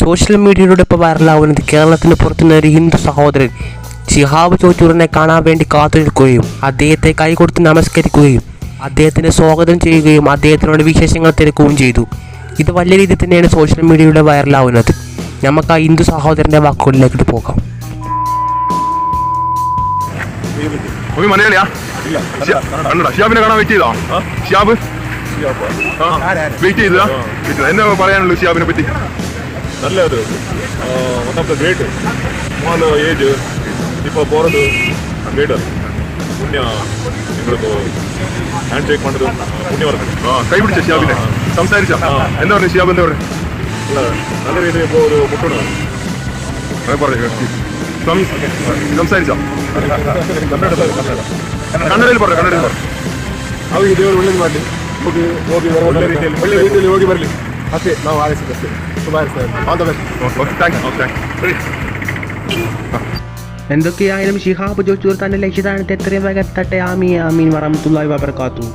Social മീഡിയയിലൂടെ ഇപ്പോൾ വൈറലാവുന്നത് കേരളത്തിന് പുറത്തുനിന്ന് ഒരു ഹിന്ദു സഹോദരൻ ശിഹാബ് ചോറ്റൂറിനെ കാണാൻ വേണ്ടി കാത്തു നിൽക്കുകയും അദ്ദേഹത്തെ കൈകൊടുത്ത് നമസ്കരിക്കുകയും അദ്ദേഹത്തിനെ സ്വാഗതം ചെയ്യുകയും അദ്ദേഹത്തിനോട് വിശേഷങ്ങൾ തിരക്കുകയും ചെയ്തു. ഇത് വലിയ രീതിയിൽ തന്നെയാണ് സോഷ്യൽ മീഡിയയിലൂടെ വൈറലാവുന്നത്. നമുക്ക് ആ ഹിന്ദു സഹോദരൻ്റെ വാക്കുകളിലേക്ക് പോകാം. ഷിയാബിനെ കാണാൻ വെയിറ്റ് ചെയ്തോ? ഷിയാബ് വെയിറ്റ് ചെയ്തതാ? എന്താ പറയാനുള്ളൂ ഷിയാബിനെ പറ്റി? നല്ലത്, one of the great small age ഇപ്പോൾ പോറದು ಲೀಡರ್ ಪುಣ್ಯ നിങ്ങൾക്ക് ഹാൻഡ് ഷേക്ക് ಮಾಡೋದು പുണ്യ വർക്കണം. കൈ പിടിച്ച ഷിയാബിനെ സംസാരിച്ച എന്താ പറഞ്ഞു? ഷിയാബ് എന്താ പറഞ്ഞു? നല്ല രീതിയിൽ ഇപ്പോൾ ഒരു മുട്ടണം സംസാരിച്ച ಕನ್ನಡದಲ್ಲಿ പറഞ്ഞു. ಕನ್ನಡದಲ್ಲಿ പറഞ്ഞു. ಅವ್ರಿಗೆ ದೇವರು ಒಳ್ಳೇದು ಮಾಡಲಿ, ಹೋಗಿ ಹೋಗಿ ಒಳ್ಳೆ ರೀತಿಯಲ್ಲಿ ಹೋಗಿ ಬರಲಿ ಅಷ್ಟೇ ನಾವು ಆರಿಸಿದ್ದಷ್ಟೇ. ತುಂಬ all the best. Thank you. എന്തൊക്കെയായാലും ശിഹാബ് ചോറ്റൂർ തന്റെ ലക്ഷ്യസ്ഥാനത്ത് എത്രയും വേഗം എത്തട്ടെ. ആമീൻ ആമീൻ വറഹ്മത്തുള്ളാഹി വബറകാതുഹു.